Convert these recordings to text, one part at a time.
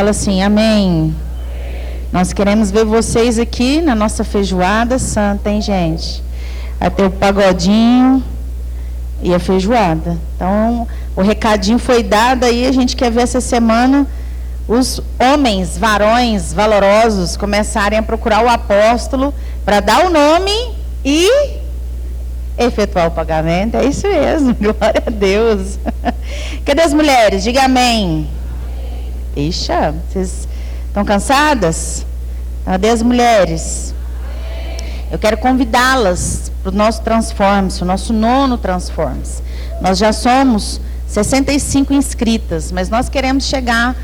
Fala assim, amém. Nós queremos ver vocês aqui na nossa feijoada santa, hein, gente? Vai ter o pagodinho e a feijoada. Então, o recadinho foi dado aí, a gente quer ver essa semana os homens, varões valorosos começarem a procurar o apóstolo para dar o nome e efetuar o pagamento. É isso mesmo, glória a Deus. Cadê as mulheres? Diga amém. Ixi, vocês estão cansadas? Cadê as mulheres? Eu quero convidá-las para o nosso Transforme-se, o nosso 9º Transforme-se. Nós já somos 65 inscritas, mas nós queremos chegar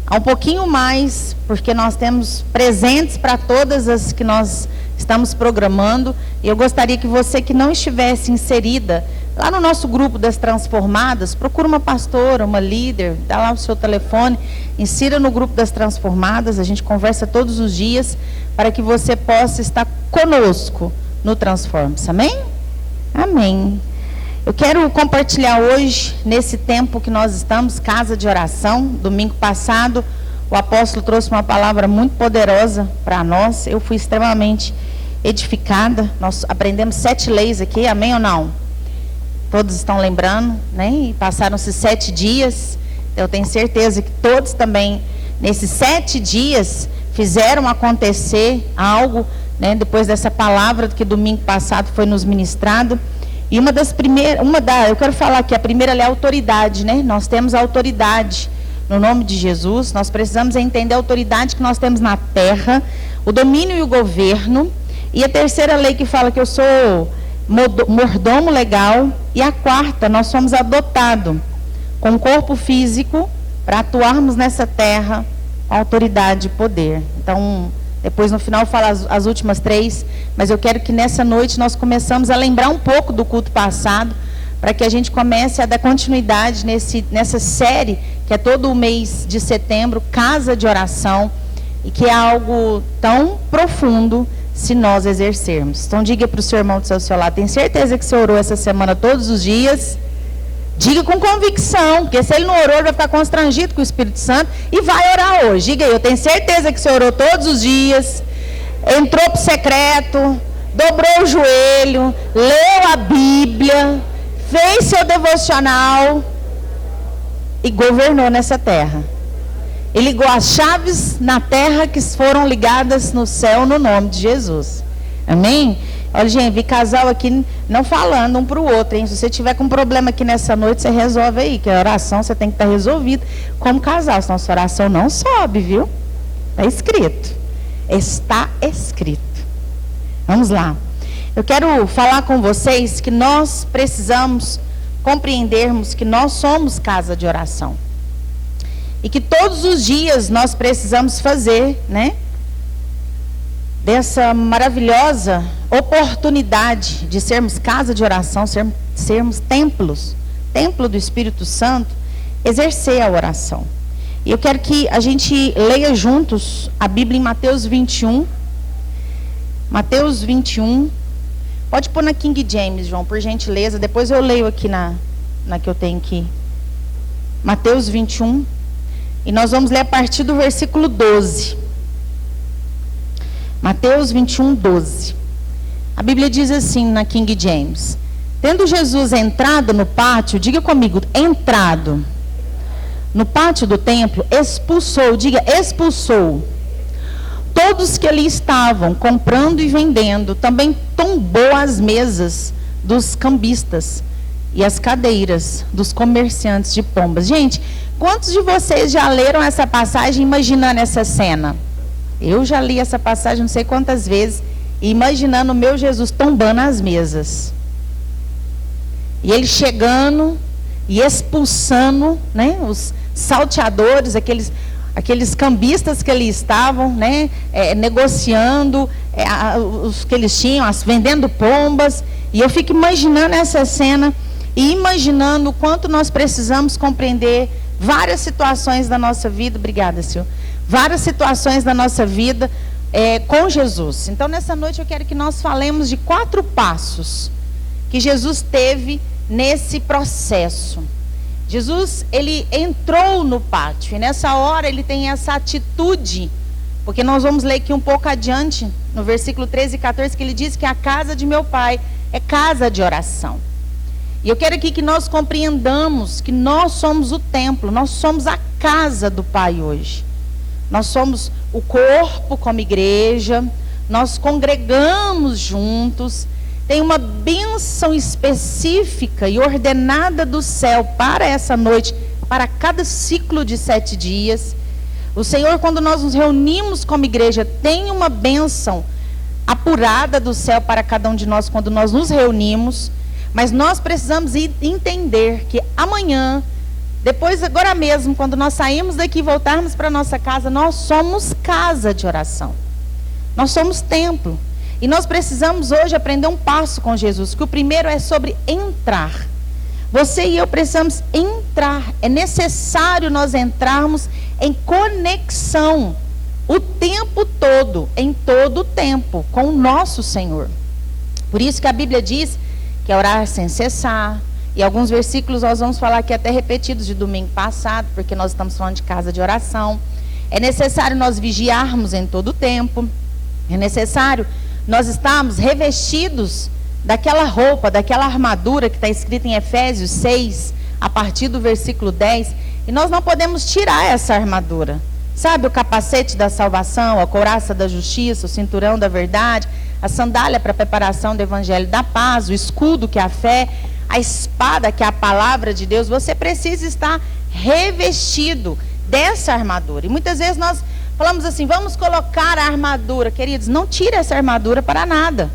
a um pouquinho mais, porque nós temos presentes para todas as que nós estamos programando. E eu gostaria que você que não estivesse inserida lá no nosso grupo das Transformadas, procura uma pastora, uma líder, dá lá o seu telefone, insira no grupo das Transformadas, a gente conversa todos os dias, para que você possa estar conosco no Transforme-se. Amém? Amém. Eu quero compartilhar hoje, nesse tempo que nós estamos, casa de oração. Domingo passado, o apóstolo trouxe uma palavra muito poderosa para nós. Eu fui extremamente edificada. Nós aprendemos 7 leis aqui, amém ou não? Todos estão lembrando, né? E passaram-se 7 dias. Eu tenho certeza que todos também, nesses 7 dias, fizeram acontecer algo, né? Depois dessa palavra que domingo passado foi nos ministrado. E uma das primeiras, eu quero falar aqui, a primeira é a autoridade, né? Nós temos a autoridade no nome de Jesus. Nós precisamos entender a autoridade que nós temos na terra, o domínio e o governo. E a terceira lei que fala que eu sou mordomo legal. E a quarta, nós somos adotados com um corpo físico para atuarmos nessa terra com autoridade e poder. Então, depois no final eu falo as últimas 3, mas eu quero que nessa noite nós começamos a lembrar um pouco do culto passado, para que a gente comece a dar continuidade nessa série, que é todo o mês de setembro, Casa de Oração, e que é algo tão profundo se nós exercermos. Então diga para o seu irmão do seu lado, tem certeza que você orou essa semana todos os dias? Diga com convicção, porque se ele não orou, ele vai ficar constrangido com o Espírito Santo e vai orar hoje. Diga aí, eu tenho certeza que você orou todos os dias, entrou para o secreto, dobrou o joelho, leu a Bíblia, fez seu devocional e governou nessa terra. E ligou as chaves na terra que foram ligadas no céu no nome de Jesus. Amém? Olha, gente, vi casal aqui não falando um para o outro, hein? Se você tiver com problema aqui nessa noite, você resolve aí, que a oração você tem que estar resolvida como casal, senão a sua oração não sobe, viu? Está escrito. Está escrito. Vamos lá. Eu quero falar com vocês que nós precisamos compreendermos que nós somos casa de oração. E que todos os dias nós precisamos fazer, né? Dessa maravilhosa oportunidade de sermos casa de oração, sermos templo do Espírito Santo, exercer a oração. E eu quero que a gente leia juntos a Bíblia em Mateus 21. Mateus 21. Pode pôr na King James, João, por gentileza. Depois eu leio aqui na que eu tenho aqui. Mateus 21. E nós vamos ler a partir do versículo 12. Mateus 21, 12. A Bíblia diz assim na King James: tendo Jesus entrado no pátio, diga comigo, entrado no pátio do templo, expulsou, diga, expulsou todos que ali estavam, comprando e vendendo. Também tombou as mesas dos cambistas e as cadeiras dos comerciantes de pombas. Gente, quantos de vocês já leram essa passagem imaginando essa cena? Eu já li essa passagem não sei quantas vezes, imaginando o meu Jesus tombando as mesas. E ele chegando e expulsando, né, os salteadores, aqueles cambistas que ali estavam, né, negociando, os que eles tinham, vendendo pombas. E eu fico imaginando essa cena e imaginando o quanto nós precisamos compreender várias situações da nossa vida. Obrigada, Senhor. Várias situações da nossa vida com Jesus. Então, nessa noite eu quero que nós falemos de 4 passos que Jesus teve nesse processo. Jesus, ele entrou no pátio, e nessa hora ele tem essa atitude, porque nós vamos ler aqui um pouco adiante, no versículo 13 e 14, que ele diz que a casa de meu pai é casa de oração. E eu quero aqui que nós compreendamos que nós somos o templo, nós somos a casa do Pai hoje. Nós somos o corpo como igreja, nós congregamos juntos, tem uma bênção específica e ordenada do céu para essa noite, para cada ciclo de 7 dias. O Senhor, quando nós nos reunimos como igreja, tem uma bênção apurada do céu para cada um de nós quando nós nos reunimos, mas nós precisamos entender que amanhã, depois agora mesmo, quando nós sairmos daqui e voltarmos para nossa casa, nós somos casa de oração. Nós somos templo. E nós precisamos hoje aprender um passo com Jesus, que o primeiro é sobre entrar. Você e eu precisamos entrar. É necessário nós entrarmos em conexão o tempo todo, em todo o tempo, com o nosso Senhor. Por isso que a Bíblia diz que é orar sem cessar. E alguns versículos nós vamos falar aqui até repetidos de domingo passado, porque nós estamos falando de casa de oração. É necessário nós vigiarmos em todo o tempo. É necessário nós estarmos revestidos daquela roupa, daquela armadura que está escrita em Efésios 6, a partir do versículo 10. E nós não podemos tirar essa armadura. Sabe, o capacete da salvação, a couraça da justiça, o cinturão da verdade, a sandália para a preparação do evangelho da paz, o escudo que é a fé, a espada que é a palavra de Deus. Você precisa estar revestido dessa armadura. E muitas vezes nós falamos assim, vamos colocar a armadura. Queridos, não tire essa armadura para nada.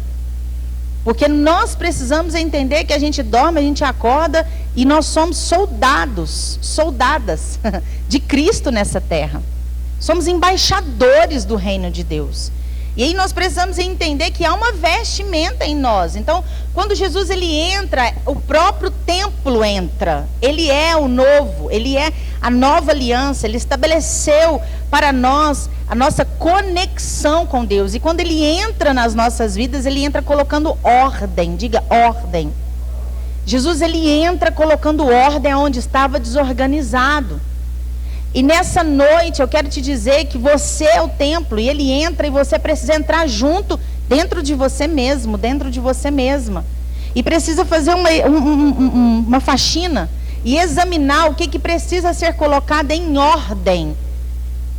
Porque nós precisamos entender que a gente dorme, a gente acorda e nós somos soldados, soldadas de Cristo nessa terra. Somos embaixadores do reino de Deus. E aí nós precisamos entender que há uma vestimenta em nós. Então, quando Jesus ele entra, o próprio templo entra. Ele é o novo, ele é a nova aliança. Ele estabeleceu para nós a nossa conexão com Deus. E quando ele entra nas nossas vidas, ele entra colocando ordem. Diga ordem. Jesus ele entra colocando ordem onde estava desorganizado. E nessa noite eu quero te dizer que você é o templo e ele entra e você precisa entrar junto dentro de você mesmo, dentro de você mesma. E precisa fazer uma faxina e examinar o que precisa ser colocado em ordem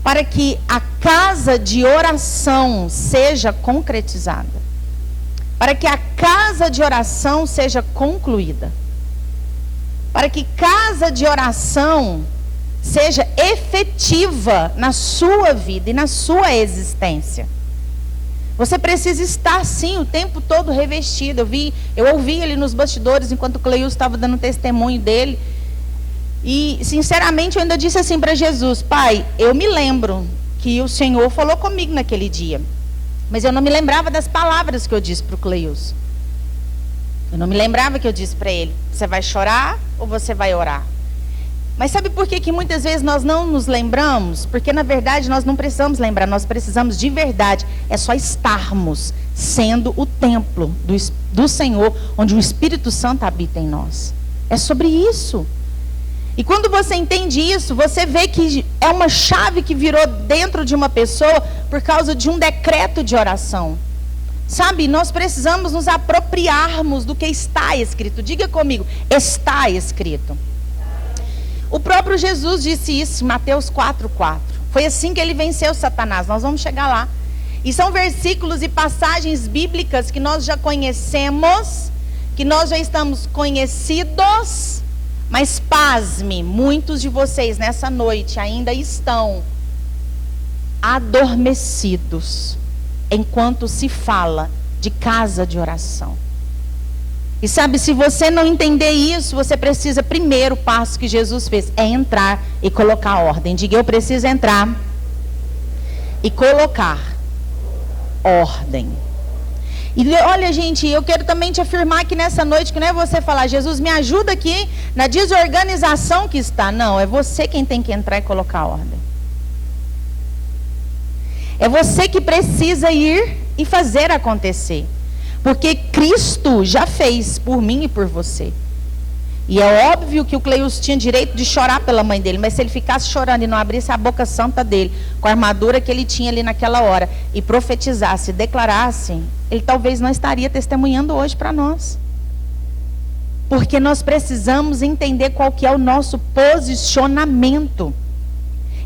para que a casa de oração seja concretizada. Para que a casa de oração seja concluída. Para que casa de oração seja efetiva na sua vida e na sua existência. Você precisa estar sim o tempo todo revestido. Eu ouvi ele nos bastidores enquanto o Cleilson estava dando testemunho dele. E sinceramente eu ainda disse assim para Jesus: Pai, eu me lembro que o Senhor falou comigo naquele dia, mas eu não me lembrava das palavras que eu disse para o Cleilson. Eu não me lembrava que eu disse para ele: você vai chorar ou você vai orar? Mas sabe por que muitas vezes nós não nos lembramos? Porque na verdade nós não precisamos lembrar, nós precisamos de verdade, é só estarmos sendo o templo do Senhor, onde o Espírito Santo habita em nós. É sobre isso. E quando você entende isso, você vê que é uma chave que virou dentro de uma pessoa por causa de um decreto de oração. Sabe, nós precisamos nos apropriarmos do que está escrito. Diga comigo, está escrito. O próprio Jesus disse isso em Mateus 4:4. Foi assim que ele venceu Satanás. Nós vamos chegar lá. E são versículos e passagens bíblicas que nós já conhecemos, que nós já estamos conhecidos. Mas pasme, muitos de vocês nessa noite ainda estão adormecidos enquanto se fala de casa de oração. E sabe, se você não entender isso, você precisa, primeiro passo que Jesus fez, é entrar e colocar ordem. Diga, eu preciso entrar e colocar ordem. E olha, gente, eu quero também te afirmar que nessa noite, que não é você falar, Jesus, me ajuda aqui na desorganização que está. Não, é você quem tem que entrar e colocar ordem. É você que precisa ir e fazer acontecer. Porque Cristo já fez por mim e por você. E é óbvio que o Cleus tinha direito de chorar pela mãe dele, mas se ele ficasse chorando e não abrisse a boca santa dele, com a armadura que ele tinha ali naquela hora, e profetizasse, declarasse, ele talvez não estaria testemunhando hoje para nós. Porque nós precisamos entender qual que é o nosso posicionamento.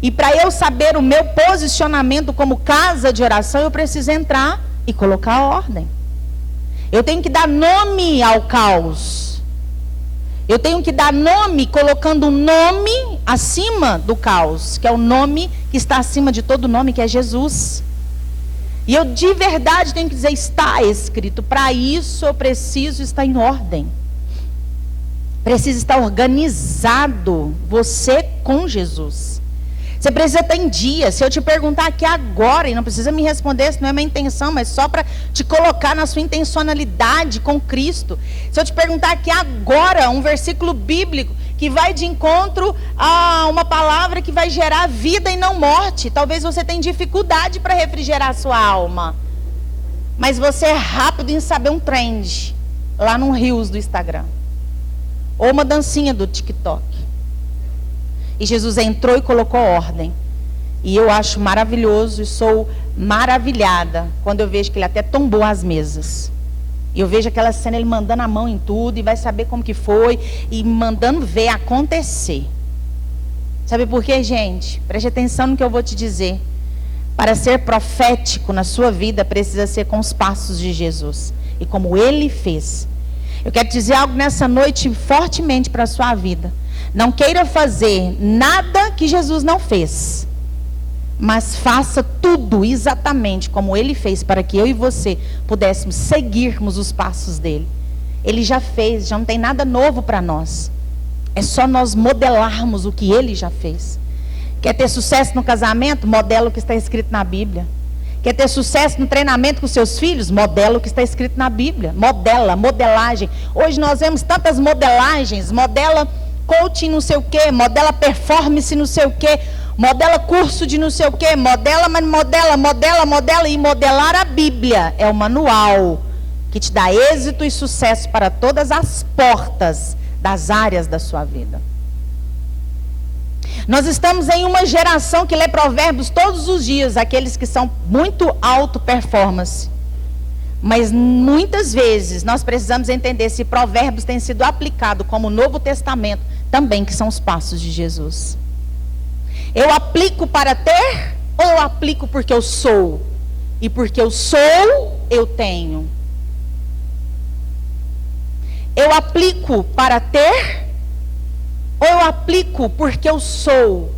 E para eu saber o meu posicionamento como casa de oração, eu preciso entrar e colocar a ordem. Eu tenho que dar nome ao caos. Eu tenho que dar nome, colocando um nome acima do caos, que é o nome que está acima de todo nome, que é Jesus. E eu de verdade tenho que dizer, está escrito. Para isso eu preciso estar em ordem. Precisa estar organizado, você com Jesus. Você precisa estar em dia. Se eu te perguntar aqui agora, e não precisa me responder, se não é minha intenção, mas só para te colocar na sua intencionalidade com Cristo. Se eu te perguntar aqui agora um versículo bíblico que vai de encontro a uma palavra que vai gerar vida e não morte, talvez você tenha dificuldade para refrigerar a sua alma. Mas você é rápido em saber um trend lá no Reels do Instagram. Ou uma dancinha do TikTok. E Jesus entrou e colocou ordem. E eu acho maravilhoso e sou maravilhada quando eu vejo que ele até tombou as mesas. E eu vejo aquela cena, ele mandando a mão em tudo e vai saber como que foi e mandando ver acontecer. Sabe por quê, gente? Preste atenção no que eu vou te dizer. Para ser profético na sua vida, precisa ser com os passos de Jesus. E como ele fez. Eu quero te dizer algo nessa noite fortemente para a sua vida. Não queira fazer nada que Jesus não fez, mas faça tudo exatamente como ele fez, para que eu e você pudéssemos seguirmos os passos dele. Ele já fez, já não tem nada novo para nós. É só nós modelarmos o que ele já fez. Quer ter sucesso no casamento? Modela o que está escrito na Bíblia. Quer ter sucesso no treinamento com seus filhos? Modela o que está escrito na Bíblia. Modela, modelagem. Hoje nós vemos tantas modelagens. Modela coaching não sei o quê, modela performance não sei o quê, modela curso de não sei o quê, modela, mas modela. E modelar a Bíblia é o manual que te dá êxito e sucesso para todas as portas das áreas da sua vida. Nós estamos em uma geração que lê provérbios todos os dias, aqueles que são muito alto performance. Mas muitas vezes nós precisamos entender se provérbios têm sido aplicados como o Novo Testamento também, que são os passos de Jesus. Eu aplico para ter ou eu aplico porque eu sou? E porque eu sou, eu tenho. Eu aplico para ter ou eu aplico porque eu sou?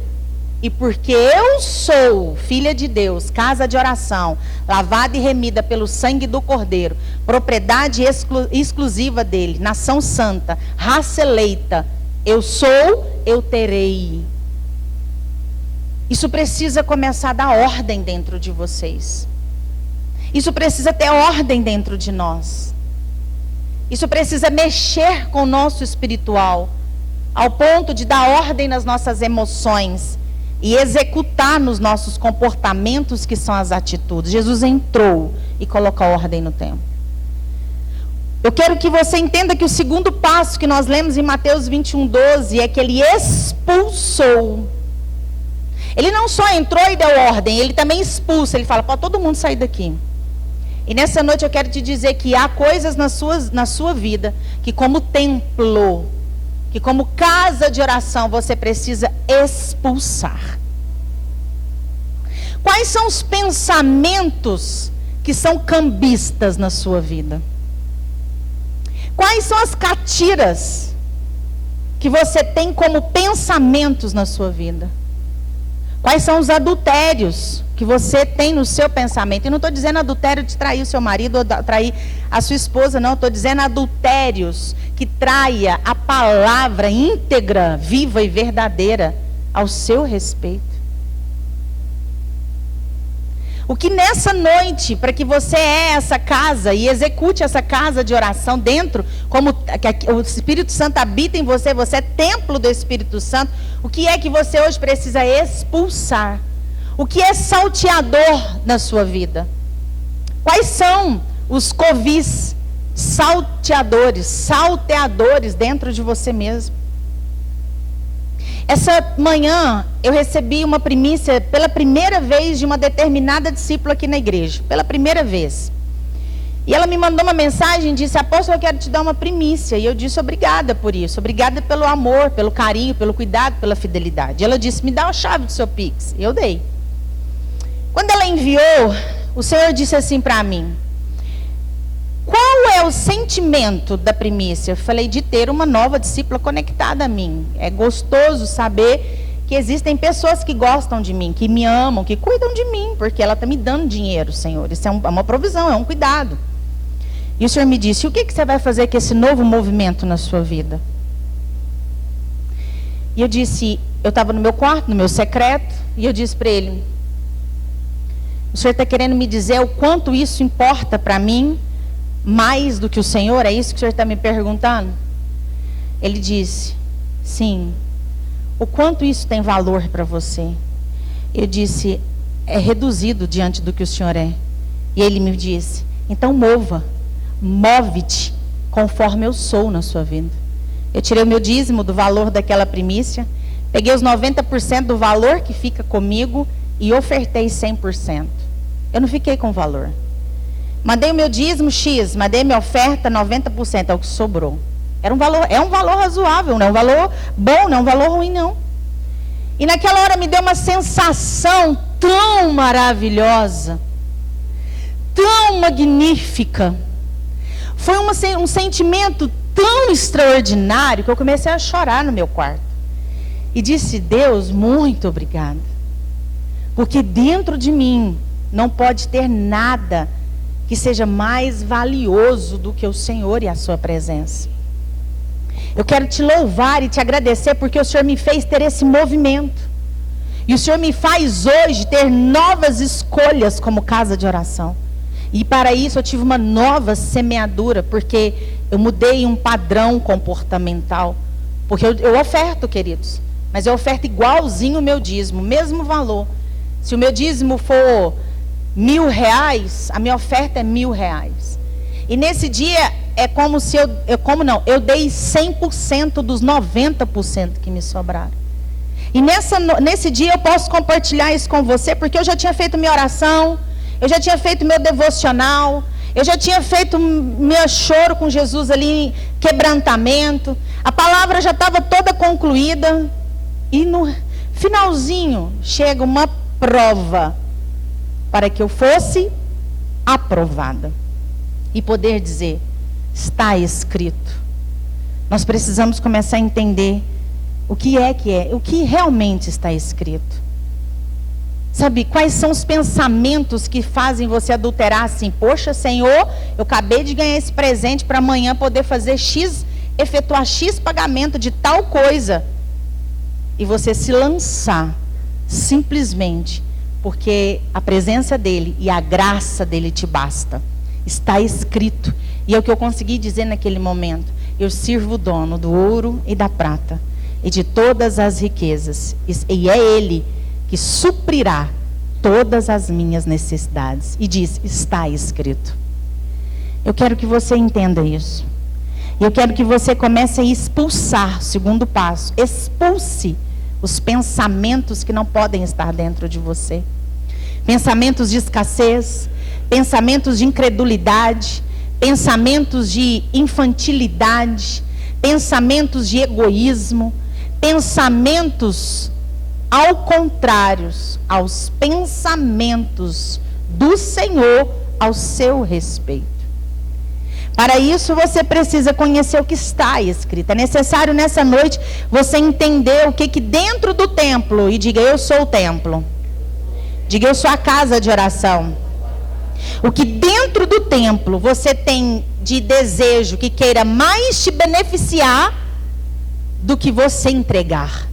E porque eu sou filha de Deus, casa de oração, lavada e remida pelo sangue do Cordeiro, propriedade exclusiva dele, nação santa, raça eleita, eu sou, eu terei. Isso precisa começar a dar ordem dentro de vocês. Isso precisa ter ordem dentro de nós. Isso precisa mexer com o nosso espiritual, ao ponto de dar ordem nas nossas emoções e executar nos nossos comportamentos, que são as atitudes. Jesus entrou e colocou ordem no templo. Eu quero que você entenda que o segundo passo que nós lemos em Mateus 21:12 é que ele expulsou. Ele não só entrou e deu ordem, ele também expulsa. Ele fala, pode todo mundo sair daqui. E nessa noite eu quero te dizer que há coisas na sua vida que, como templo, que como casa de oração, você precisa expulsar. Quais são os pensamentos que são cambistas na sua vida? Quais são as catiras que você tem como pensamentos na sua vida? Quais são os adultérios que você tem no seu pensamento? E não estou dizendo adultério de trair o seu marido ou trair a sua esposa, não. Estou dizendo adultérios que traia a palavra íntegra, viva e verdadeira ao seu respeito. O que nessa noite, para que você é essa casa e execute essa casa de oração dentro, como o Espírito Santo habita em você, você é templo do Espírito Santo, o que é que você hoje precisa expulsar? O que é salteador na sua vida? Quais são os covis salteadores dentro de você mesmo. Essa manhã eu recebi uma primícia pela primeira vez de uma determinada discípula aqui na igreja, pela primeira vez. E ela me mandou uma mensagem e disse: apóstolo, eu quero te dar uma primícia. E eu disse: obrigada por isso, obrigada pelo amor, pelo carinho, pelo cuidado, pela fidelidade. E ela disse: me dá a chave do seu Pix. E eu dei. Quando ela enviou, o Senhor disse assim para mim: qual é o sentimento da primícia? Eu falei: de ter uma nova discípula conectada a mim. É gostoso saber que existem pessoas que gostam de mim, que me amam, que cuidam de mim, porque ela está me dando dinheiro, Senhor. Isso é uma provisão, é um cuidado. E o Senhor me disse: o que você vai fazer com esse novo movimento na sua vida? E eu disse, eu estava no meu quarto, no meu secreto, e eu disse para ele: o Senhor está querendo me dizer o quanto isso importa para mim, mais do que o Senhor? É isso que o Senhor está me perguntando? Ele disse: sim. O quanto isso tem valor para você? Eu disse: é reduzido diante do que o Senhor é. E ele me disse: então move-te conforme eu sou na sua vida. Eu tirei o meu dízimo do valor daquela primícia, peguei os 90% do valor que fica comigo e ofertei 100%. Eu não fiquei com valor. Mandei o meu dízimo X, mandei minha oferta 90%, é o que sobrou. É um valor razoável, não é um valor bom, não é um valor ruim, não. E naquela hora me deu uma sensação tão maravilhosa, tão magnífica. Foi um sentimento tão extraordinário que eu comecei a chorar no meu quarto. E disse: Deus, muito obrigada. Porque dentro de mim não pode ter nada que seja mais valioso do que o Senhor e a sua presença. Eu quero te louvar e te agradecer porque o Senhor me fez ter esse movimento. E o Senhor me faz hoje ter novas escolhas como casa de oração. E para isso eu tive uma nova semeadura, porque eu mudei um padrão comportamental. Porque eu oferto, queridos, mas eu oferto igualzinho o meu dízimo, mesmo valor. Se o meu dízimo for R$1.000, a minha oferta é R$1.000. E nesse dia é como se eu dei 100% dos 90% que me sobraram. E nesse dia eu posso compartilhar isso com você, porque eu já tinha feito minha oração, eu já tinha feito meu devocional, eu já tinha feito meu choro com Jesus ali, quebrantamento, a palavra já estava toda concluída, e no finalzinho chega uma prova para que eu fosse aprovada. E poder dizer: está escrito. Nós precisamos começar a entender o que realmente está escrito. Sabe, quais são os pensamentos que fazem você adulterar assim? Poxa, Senhor, eu acabei de ganhar esse presente para amanhã poder fazer X, efetuar X pagamento de tal coisa. E você se lançar simplesmente porque a presença dele e a graça dele te basta. Está escrito. E é o que eu consegui dizer naquele momento: eu sirvo o dono do ouro e da prata e de todas as riquezas, e é ele que suprirá todas as minhas necessidades. E diz: está escrito. Eu quero que você entenda isso. E eu quero que você comece a expulsar, segundo passo, expulse os pensamentos que não podem estar dentro de você. Pensamentos de escassez, pensamentos de incredulidade, pensamentos de infantilidade, pensamentos de egoísmo, pensamentos ao contrário aos pensamentos do Senhor ao seu respeito. Para isso você precisa conhecer o que está escrito. É necessário nessa noite você entender o que dentro do templo, e diga: eu sou o templo. Diga: eu sou a casa de oração. O que dentro do templo você tem de desejo que queira mais te beneficiar do que você entregar.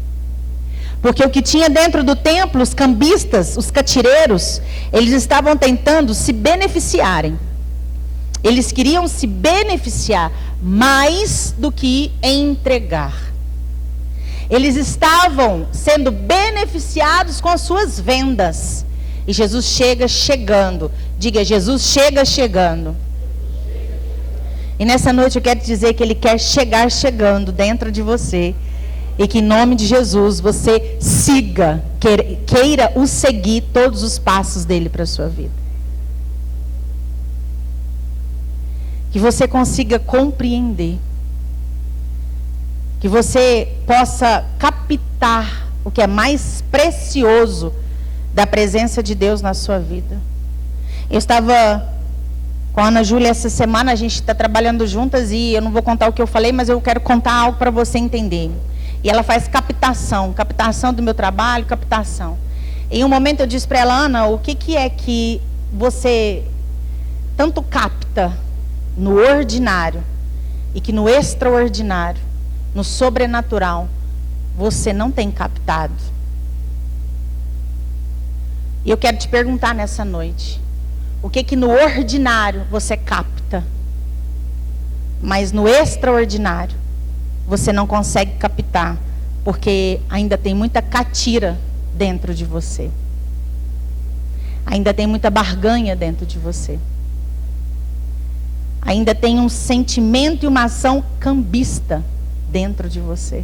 Porque o que tinha dentro do templo, os cambistas, os catireiros, eles estavam tentando se beneficiarem. Eles queriam se beneficiar mais do que entregar. Eles estavam sendo beneficiados com as suas vendas. E Jesus chega chegando. Diga: Jesus chega chegando. E nessa noite eu quero te dizer que Ele quer chegar chegando dentro de você. E que em nome de Jesus você siga, queira o seguir todos os passos dele para a sua vida. Que você consiga compreender. Que você possa captar o que é mais precioso da presença de Deus na sua vida. Eu estava com a Ana Júlia essa semana, a gente está trabalhando juntas e eu não vou contar o que eu falei, mas eu quero contar algo para você entender. E ela faz captação do meu trabalho, captação. Em um momento eu disse para ela, Ana, o que é que você tanto capta no ordinário e que no extraordinário, no sobrenatural, você não tem captado? E eu quero te perguntar nessa noite, o que no ordinário você capta, mas no extraordinário você não consegue captar, porque ainda tem muita catira dentro de você. Ainda tem muita barganha dentro de você. Ainda tem um sentimento e uma ação cambista dentro de você.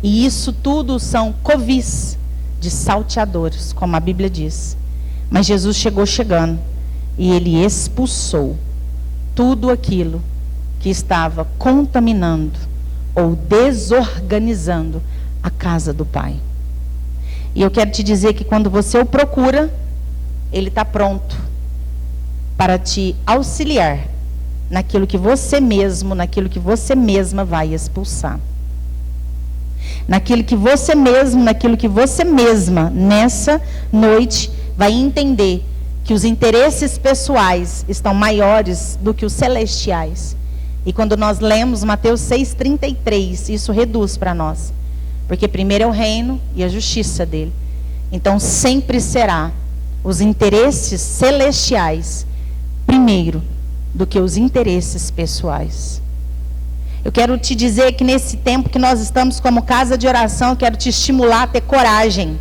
E isso tudo são covis de salteadores, como a Bíblia diz. Mas Jesus chegou chegando e Ele expulsou tudo aquilo que estava contaminando ou desorganizando a casa do Pai. E eu quero te dizer que quando você o procura, Ele está pronto para te auxiliar naquilo que você mesmo, naquilo que você mesma vai expulsar. Naquilo que você mesmo, naquilo que você mesma, nessa noite, vai entender que os interesses pessoais estão maiores do que os celestiais. E quando nós lemos Mateus 6,33, isso reduz para nós. Porque primeiro é o reino e a justiça dele. Então sempre será os interesses celestiais primeiro do que os interesses pessoais. Eu quero te dizer que nesse tempo que nós estamos como casa de oração, eu quero te estimular a ter coragem.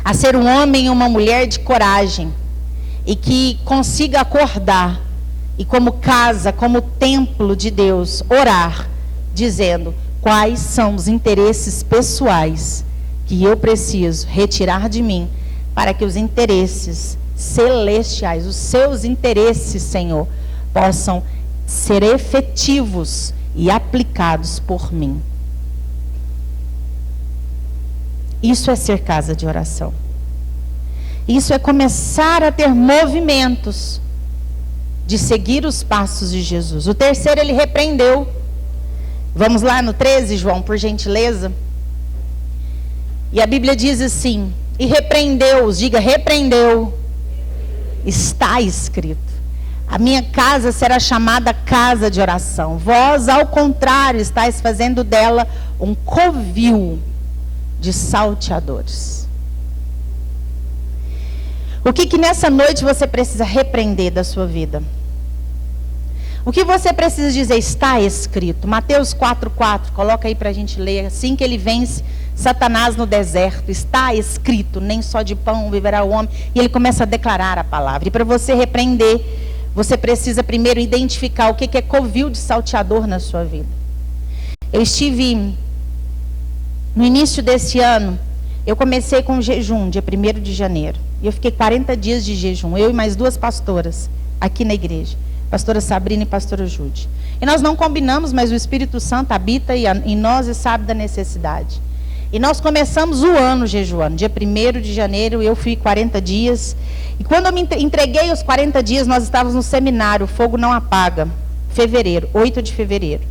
A ser um homem e uma mulher de coragem. E que consiga acordar. E como casa, como templo de Deus, orar, dizendo quais são os interesses pessoais que eu preciso retirar de mim, para que os interesses celestiais, os seus interesses, Senhor, possam ser efetivos e aplicados por mim. Isso é ser casa de oração. Isso é começar a ter movimentos de seguir os passos de Jesus. O terceiro, ele repreendeu. Vamos lá no 13, João, por gentileza. E a Bíblia diz assim, e repreendeu-os, diga, repreendeu. Está escrito, a minha casa será chamada casa de oração. Vós, ao contrário, estáis fazendo dela um covil de salteadores. O que nessa noite você precisa repreender da sua vida? O que você precisa dizer? Está escrito. Mateus 4,4, coloca aí para a gente ler. Assim que ele vence Satanás no deserto, está escrito, nem só de pão viverá o homem. E ele começa a declarar a palavra. E para você repreender, você precisa primeiro identificar o que é covil de salteador na sua vida. Eu estive, no início desse ano, eu comecei com um jejum, dia 1º de janeiro. E eu fiquei 40 dias de jejum, eu e mais 2 pastoras aqui na igreja. Pastora Sabrina e pastora Jude. E nós não combinamos, mas o Espírito Santo habita em nós e sabe da necessidade. E nós começamos o ano jejuando. Dia 1º de janeiro eu fui 40 dias. E quando eu me entreguei os 40 dias, nós estávamos no seminário, Fogo Não Apaga, fevereiro, 8 de fevereiro.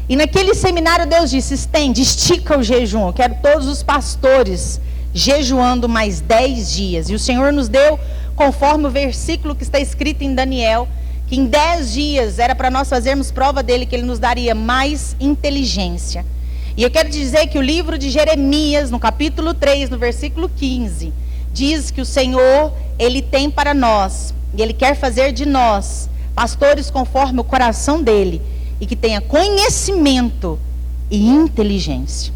E naquele seminário Deus disse, estende, estica o jejum. Eu quero todos os pastores jejuando mais 10 dias. E o Senhor nos deu, conforme o versículo que está escrito em Daniel, que em 10 dias era para nós fazermos prova dele, que ele nos daria mais inteligência. E eu quero dizer que o livro de Jeremias, no capítulo 3, no versículo 15, diz que o Senhor, ele tem para nós, e ele quer fazer de nós, pastores conforme o coração dele, e que tenha conhecimento e inteligência.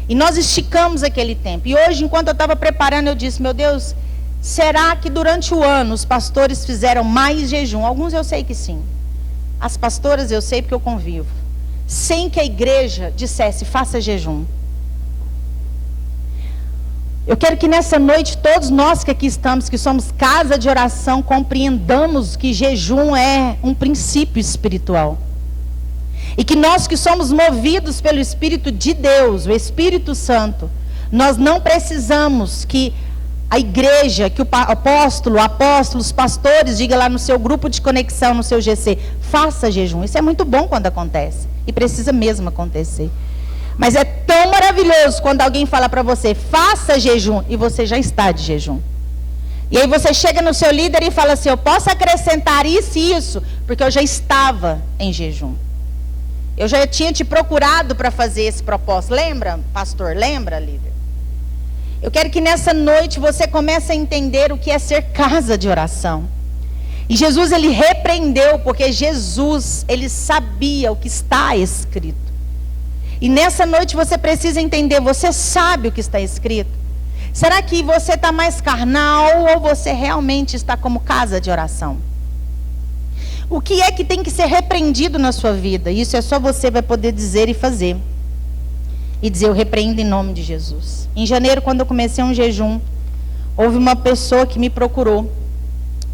E nós esticamos aquele tempo. E hoje, enquanto eu estava preparando, eu disse, meu Deus, Será que durante o ano os pastores fizeram mais jejum? Alguns eu sei que sim. As pastoras eu sei porque eu convivo. Sem que a igreja dissesse, faça jejum. Eu quero que nessa noite todos nós que aqui estamos, que somos casa de oração, compreendamos que jejum é um princípio espiritual. E que nós que somos movidos pelo Espírito de Deus, o Espírito Santo, nós não precisamos que a igreja, que o apóstolo, apóstolos, pastores, diga lá no seu grupo de conexão, no seu GC, faça jejum. Isso é muito bom quando acontece. E precisa mesmo acontecer. Mas é tão maravilhoso quando alguém fala para você, faça jejum, e você já está de jejum. E aí você chega no seu líder e fala assim, eu posso acrescentar isso e isso, porque eu já estava em jejum. Eu já tinha te procurado para fazer esse propósito. Lembra, pastor? Lembra, líder? Eu quero que nessa noite você comece a entender o que é ser casa de oração. E Jesus, ele repreendeu, porque Jesus, ele sabia o que está escrito. E nessa noite você precisa entender, você sabe o que está escrito? Será que você está mais carnal ou você realmente está como casa de oração? O que é que tem que ser repreendido na sua vida? Isso é só você vai poder dizer e fazer. E dizer, eu repreendo em nome de Jesus. Em janeiro, quando eu comecei um jejum, houve uma pessoa que me procurou,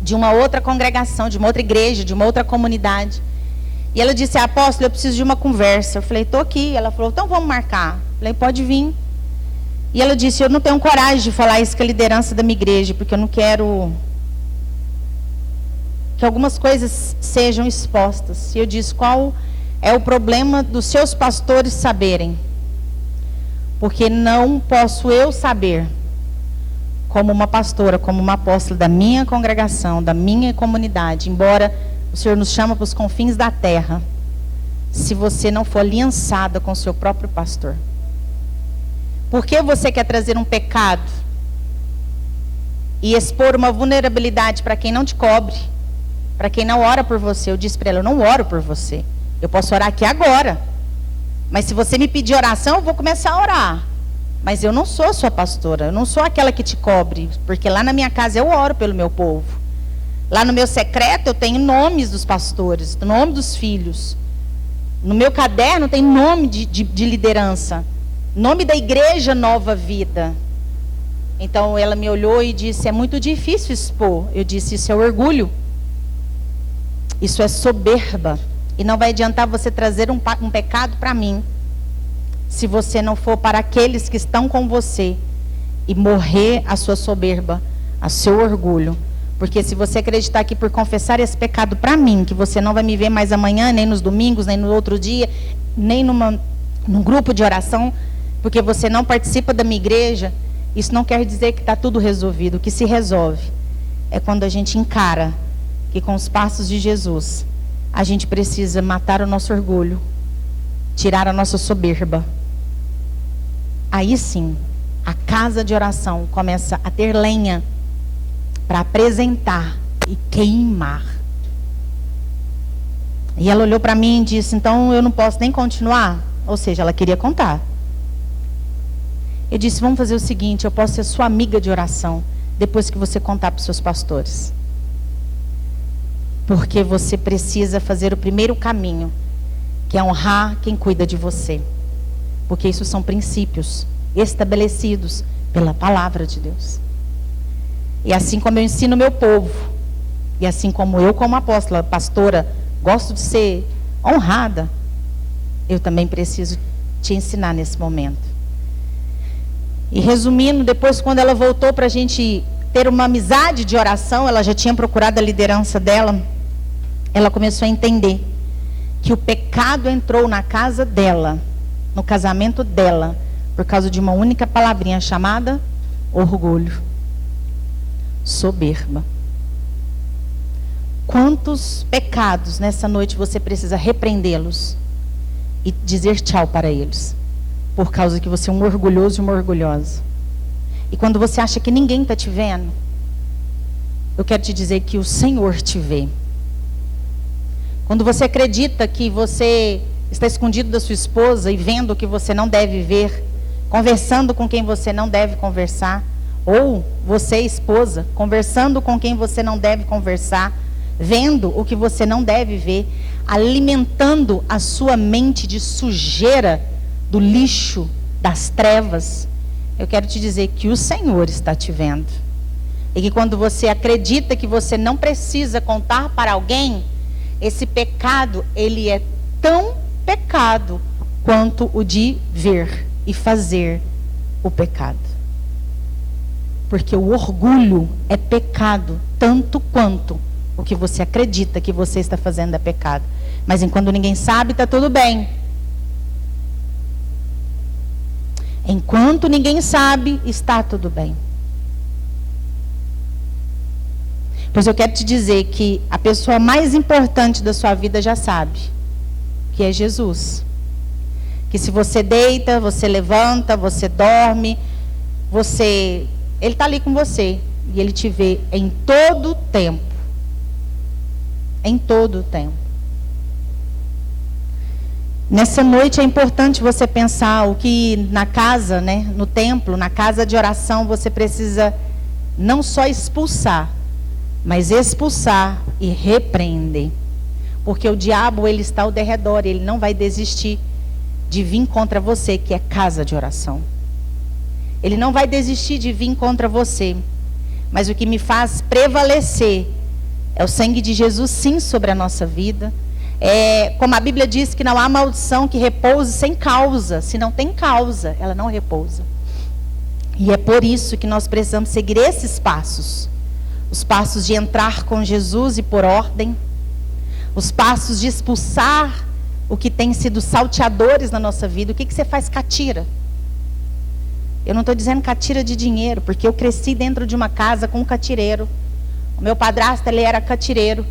de uma outra congregação, de uma outra igreja, de uma outra comunidade. E ela disse, apóstolo, eu preciso de uma conversa. Eu falei, estou aqui. Ela falou, então vamos marcar. Eu falei, pode vir. E ela disse, eu não tenho coragem de falar isso com a liderança da minha igreja, porque eu não quero que algumas coisas sejam expostas. E eu disse, qual é o problema dos seus pastores saberem? Porque não posso eu saber, como uma pastora, como uma apóstola da minha congregação, da minha comunidade, embora o Senhor nos chama para os confins da terra, se você não for aliançada com o seu próprio pastor. Por que você quer trazer um pecado e expor uma vulnerabilidade para quem não te cobre, para quem não ora por você? Eu disse para ela, eu não oro por você, eu posso orar aqui agora. Mas se você me pedir oração, eu vou começar a orar. Mas eu não sou sua pastora, eu não sou aquela que te cobre, porque lá na minha casa eu oro pelo meu povo. Lá no meu secreto eu tenho nomes dos pastores, nome dos filhos. No meu caderno tem nome de liderança, nome da igreja Nova Vida. Então ela me olhou e disse, é muito difícil expor. Eu disse, isso é orgulho, isso é soberba. E não vai adiantar você trazer um pecado para mim, se você não for para aqueles que estão com você e morrer a sua soberba, a seu orgulho. Porque se você acreditar que por confessar esse pecado para mim, que você não vai me ver mais amanhã, nem nos domingos, nem no outro dia, nem num grupo de oração, porque você não participa da minha igreja, isso não quer dizer que está tudo resolvido. O que se resolve é quando a gente encara que com os passos de Jesus, a gente precisa matar o nosso orgulho, tirar a nossa soberba. Aí sim, a casa de oração começa a ter lenha para apresentar e queimar. E ela olhou para mim e disse, então eu não posso nem continuar? Ou seja, ela queria contar. Eu disse, vamos fazer o seguinte, eu posso ser sua amiga de oração, depois que você contar para os seus pastores. Porque você precisa fazer o primeiro caminho, que é honrar quem cuida de você. Porque isso são princípios estabelecidos pela palavra de Deus. E assim como eu ensino meu povo, e assim como eu como apóstola, pastora, gosto de ser honrada, eu também preciso te ensinar nesse momento. E resumindo, depois quando ela voltou para a gente ter uma amizade de oração, ela já tinha procurado a liderança dela, ela começou a entender que o pecado entrou na casa dela, no casamento dela, por causa de uma única palavrinha chamada orgulho, soberba. Quantos pecados nessa noite você precisa repreendê-los e dizer tchau para eles, por causa que você é um orgulhoso e uma orgulhosa. E quando você acha que ninguém está te vendo, eu quero te dizer que o Senhor te vê. Quando você acredita que você está escondido da sua esposa e vendo o que você não deve ver, conversando com quem você não deve conversar, Ou você, esposa, conversando com quem você não deve conversar, vendo o que você não deve ver, alimentando a sua mente de sujeira, do lixo, das trevas. Eu quero te dizer que o Senhor está te vendo. E que quando você acredita que você não precisa contar para alguém, esse pecado, ele é tão pecado quanto o de ver e fazer o pecado. Porque o orgulho é pecado, tanto quanto o que você acredita que você está fazendo é pecado. Mas enquanto ninguém sabe, está tudo bem. Enquanto ninguém sabe, está tudo bem. Pois eu quero te dizer que a pessoa mais importante da sua vida já sabe, que é Jesus. Que se você deita, você levanta, você dorme, Ele está ali com você. E Ele te vê em todo o tempo. Em todo o tempo. Nessa noite é importante você pensar o que na casa, né, no templo, na casa de oração, você precisa não só expulsar, mas expulsar e repreender. Porque o diabo, ele está ao derredor, ele não vai desistir de vir contra você, que é casa de oração. Ele não vai desistir de vir contra você. Mas o que me faz prevalecer é o sangue de Jesus, sim, sobre a nossa vida. Como a Bíblia diz que não há maldição que repouse sem causa. Se não tem causa, ela não repousa. E é por isso que nós precisamos seguir esses passos. Os passos de entrar com Jesus e por ordem. Os passos de expulsar o que tem sido salteadores na nossa vida. O que você faz catira? Eu não estou dizendo catira de dinheiro, porque eu cresci dentro de uma casa com um catireiro. O meu padrasto, ele era catireiro.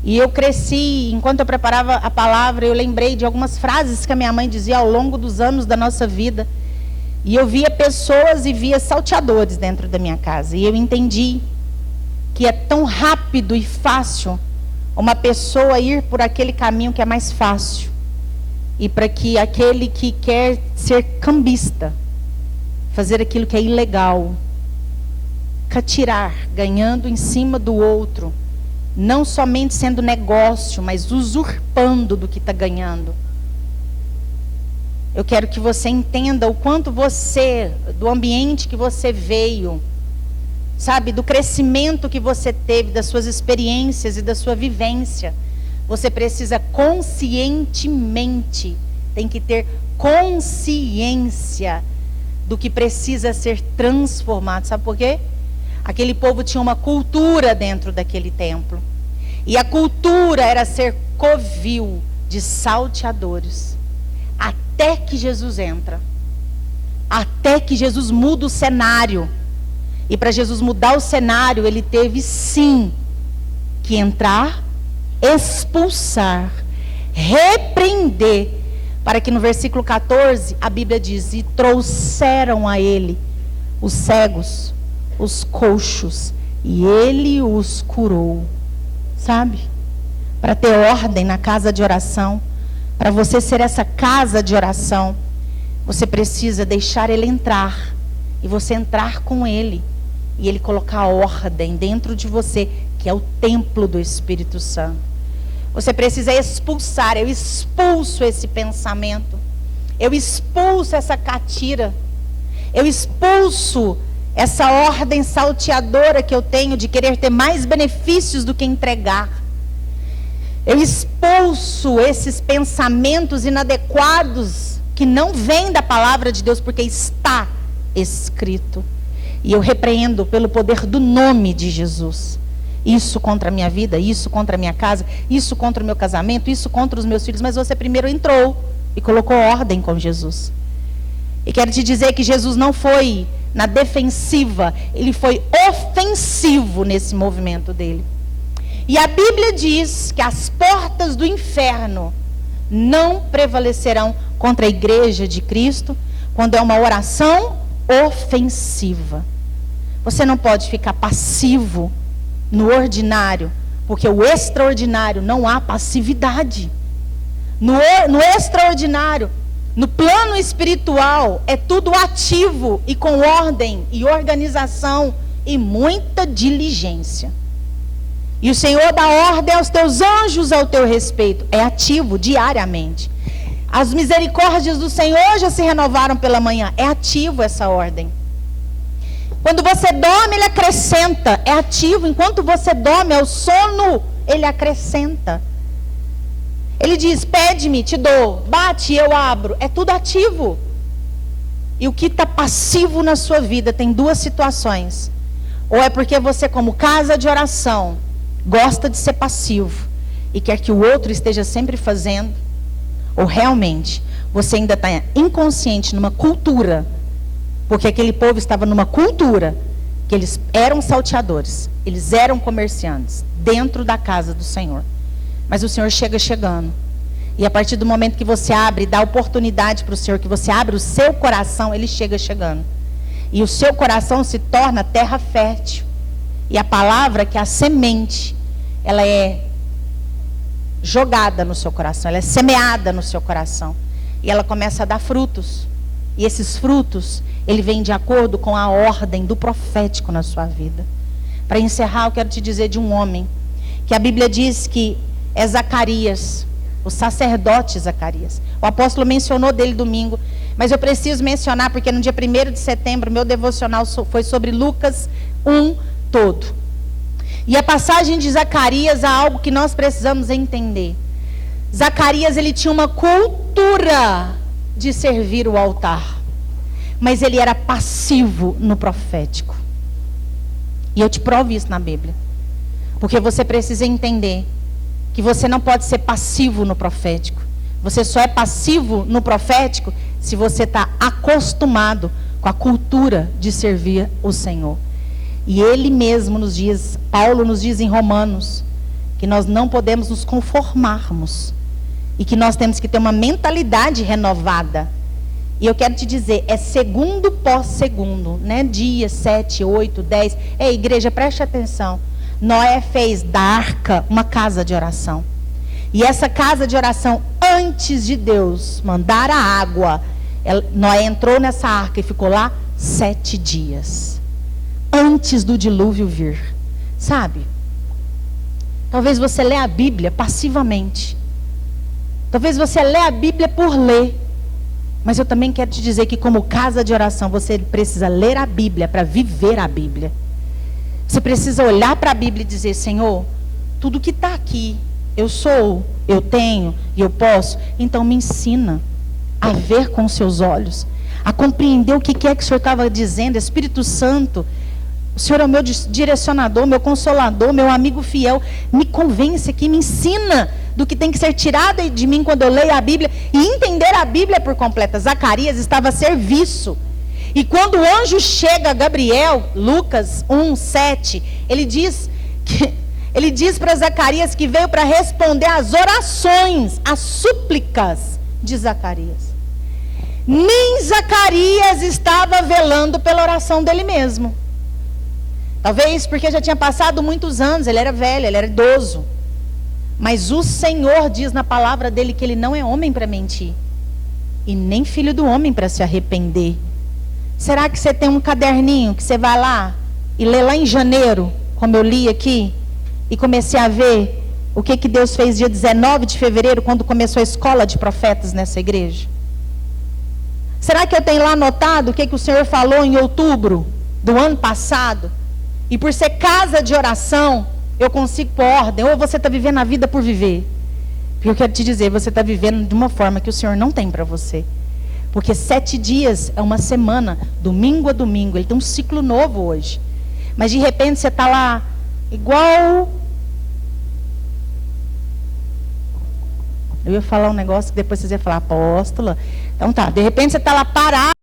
E eu cresci, enquanto eu preparava a palavra, eu lembrei de algumas frases que a minha mãe dizia ao longo dos anos da nossa vida. E eu via pessoas e via salteadores dentro da minha casa. E eu entendi que é tão rápido e fácil uma pessoa ir por aquele caminho que é mais fácil. E para que aquele que quer ser cambista, fazer aquilo que é ilegal, catirar, ganhando em cima do outro, não somente sendo negócio, mas usurpando do que está ganhando. Eu quero que você entenda o quanto você, do ambiente que você veio, sabe, do crescimento que você teve, das suas experiências e da sua vivência, você precisa conscientemente, tem que ter consciência do que precisa ser transformado. Sabe por quê? Aquele povo tinha uma cultura dentro daquele templo. E a cultura era ser covil de salteadores. Até que Jesus entra. Até que Jesus muda o cenário. E para Jesus mudar o cenário, ele teve sim que entrar, expulsar, repreender. Para que no versículo 14, a Bíblia diz: e trouxeram a ele os cegos, os coxos, e ele os curou. Sabe? Para ter ordem na casa de oração, para você ser essa casa de oração, você precisa deixar ele entrar, e você entrar com ele, e ele colocar ordem dentro de você, que é o templo do Espírito Santo. Você precisa expulsar. Eu expulso esse pensamento. Eu expulso essa catira. Eu expulso essa ordem salteadora que eu tenho de querer ter mais benefícios do que entregar. Eu expulso esses pensamentos inadequados que não vêm da palavra de Deus, porque está escrito. E eu repreendo pelo poder do nome de Jesus. Isso contra a minha vida, isso contra a minha casa, isso contra o meu casamento, isso contra os meus filhos. Mas você primeiro entrou e colocou ordem com Jesus. E quero te dizer que Jesus não foi na defensiva, ele foi ofensivo nesse movimento dele. E a Bíblia diz que as portas do inferno não prevalecerão contra a igreja de Cristo quando é uma oração ofensiva. Você não pode ficar passivo no ordinário, porque o extraordinário não há passividade. No extraordinário, No plano espiritual, é tudo ativo e com ordem e organização e muita diligência. E o Senhor dá ordem aos teus anjos ao teu respeito. É ativo diariamente. As misericórdias do Senhor já se renovaram pela manhã. É ativo essa ordem. Quando você dorme, Ele acrescenta. É ativo. Enquanto você dorme, ao sono, Ele acrescenta. Ele diz, pede-me, te dou. Bate, eu abro. É tudo ativo. E o que está passivo na sua vida tem duas situações. Ou é porque você, como casa de oração, gosta de ser passivo e quer que o outro esteja sempre fazendo. Ou realmente você ainda está inconsciente numa cultura, porque aquele povo estava numa cultura que eles eram salteadores, eles eram comerciantes dentro da casa do Senhor. Mas o Senhor chega chegando. E a partir do momento que você abre, dá oportunidade para o Senhor, que você abre o seu coração, Ele chega chegando. E o seu coração se torna terra fértil. E a palavra, que é a semente, ela é jogada no seu coração, ela é semeada no seu coração. E ela começa a dar frutos. E esses frutos, ele vem de acordo com a ordem do profético na sua vida. Para encerrar, eu quero te dizer de um homem, que a Bíblia diz que é Zacarias, o sacerdote Zacarias. O apóstolo mencionou dele domingo, mas eu preciso mencionar, porque no dia 1º de setembro, meu devocional foi sobre Lucas 1 todo. E a passagem de Zacarias é algo que nós precisamos entender. Zacarias, ele tinha uma cultura de servir o altar, mas ele era passivo no profético. E eu te provo isso na Bíblia. Porque você precisa entender que você não pode ser passivo no profético. Você só é passivo no profético se você está acostumado com a cultura de servir o Senhor. E ele mesmo nos diz, Paulo nos diz em Romanos, que nós não podemos nos conformarmos. E que nós temos que ter uma mentalidade renovada. E eu quero te dizer, é segundo pós segundo, né? Dia 7, 8, 10. Ei, igreja, preste atenção. Noé fez da arca uma casa de oração. E essa casa de oração, antes de Deus mandar a água, Noé entrou nessa arca e ficou lá 7 dias. Antes do dilúvio vir. Sabe? Talvez você lê a Bíblia passivamente. Talvez você lê a Bíblia por ler. Mas eu também quero te dizer que, como casa de oração, você precisa ler a Bíblia para viver a Bíblia. Você precisa olhar para a Bíblia e dizer: Senhor, tudo que está aqui, eu sou, eu tenho e eu posso. Então me ensina a ver com os seus olhos, a compreender o que é que o Senhor estava dizendo. Espírito Santo, o Senhor é o meu direcionador, meu consolador, meu amigo fiel. Me convence aqui, me ensina do que tem que ser tirado de mim quando eu leio a Bíblia e entender a Bíblia por completa. Zacarias estava a serviço. E quando o anjo chega a Gabriel, Lucas 1, 7, ele diz para Zacarias que veio para responder às orações, às súplicas de Zacarias. Nem Zacarias estava velando pela oração dele mesmo. Talvez porque já tinha passado muitos anos, ele era velho, ele era idoso. Mas o Senhor diz na palavra dele que ele não é homem para mentir. E nem filho do homem para se arrepender. Será que você tem um caderninho que você vai lá e lê lá em janeiro, como eu li aqui, e comecei a ver o que Deus fez dia 19 de fevereiro, quando começou a escola de profetas nessa igreja? Será que eu tenho lá anotado o que o Senhor falou em outubro do ano passado? E por ser casa de oração, eu consigo pôr ordem. Ou você está vivendo a vida por viver? Porque eu quero te dizer, você está vivendo de uma forma que o Senhor não tem para você. Porque 7 dias é uma semana, domingo a domingo. Ele tem um ciclo novo hoje. Mas de repente você está lá, igual... Eu ia falar um negócio que depois vocês iam falar: apóstola. Então tá, de repente você está lá parado.